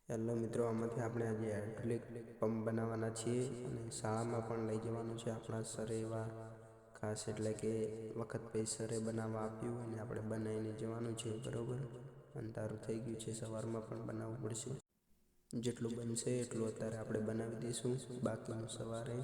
Hello મિત્રો, આમાંથી આપણે આજે હાઇડ્રોલિક પંપ બનાવવાના છીએ અને શાળામાં પણ લઈ જવાનું છે. આપણા સરે એવા ખાસ એટલે કે વખત પછી સરે બનાવવા આપ્યું અને આપણે બનાવીને જવાનું છે. બરાબર, અંધારું થઈ ગયું છે, સવારમાં પણ બનાવવું પડશે. જેટલું બનશે એટલું અત્યારે આપણે બનાવી દઈશું, બાકીનું સવારે.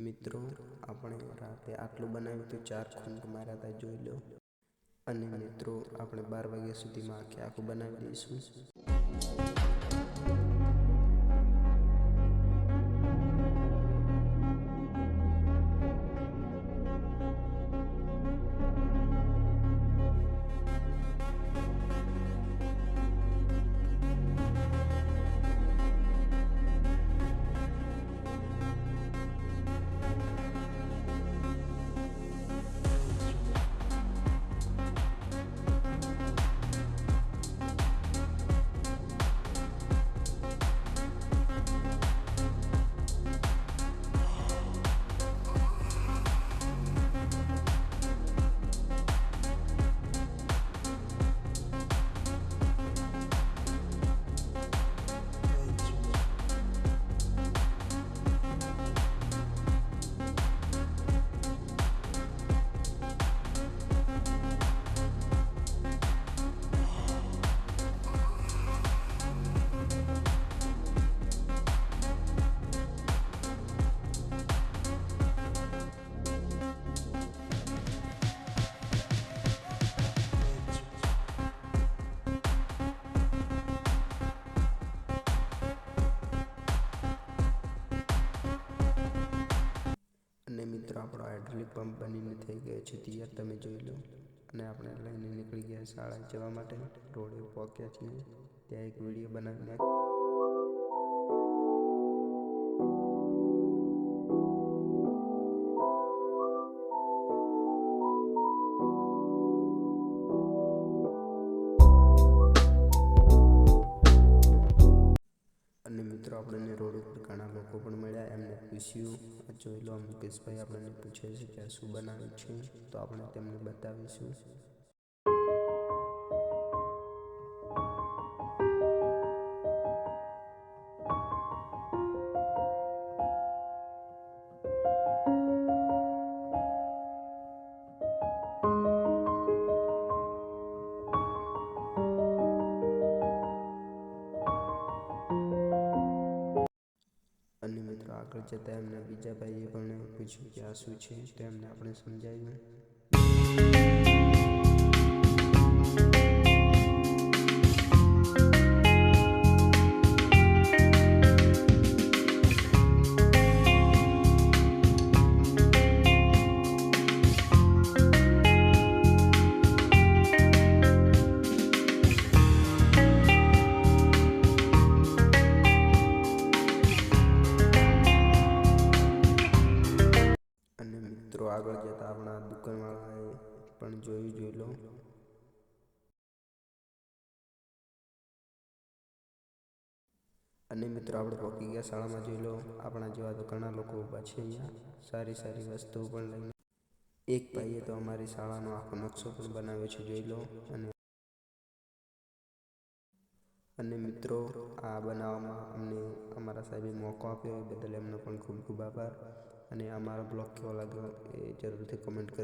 મિત્રો, આપણે રાતે આટલું બનાવ્યું તો 4 ખૂંટ માર્યા હતા, જોઈ લો. અને મિત્રો, આપણે 12 વાગ્યા સુધીમાં આખું બનાવી દઈશું. અને મિત્રો, આપણો હાઇડ્રોલિક પંપ બનીને થઈ ગયો છે તૈયાર, તમે જોઈ લો. અને આપણે લઈને નીકળી ગયા શાળાએ જવા માટે. રોડે પહોંચ્યા છીએ, ત્યાં એક વિડીયો બનાવી નાખ્યો. અને મિત્રો, આપણને રોડ ઉપર ઘણા લોકો પણ મળ્યા, એમને પૂછ્યું. જોઈ લો, મુકેશભાઈ આપણને પૂછે છે કે શું બનાવ્યું છે, તો આપણે તેમને બતાવીશું. આગળ જતાં એમને બીજા ભાઈએ પણ પૂછ્યું કે આ શું છે, તો એમને આપણે સમજાવ્યું. અને મિત્રો આગળ જતાં આપણા દુકાનવાળાએ પણ જોઈ લો. અને મિત્રો આપણે પહોંચી ગયા શાળામાં. જોઈ લો આપણા જેવા તો ઘણા લોકો ઊભા છે અહીંયા સારી સારી વસ્તુઓ પણ લઈને. એક ભાઈએ તો અમારી શાળાનો આખો નકશો પણ બનાવ્યો છે, જોઈ લો. અને મિત્રો આ બનાવવામાં અમને અમારા સાહેબે મોકો આપ્યો એ બદલ એમનો પણ ખૂબ ખૂબ આભાર. અને અમારો બ્લોગ કેવો લાગ્યો એ જરૂરથી કમેન્ટ કરજો.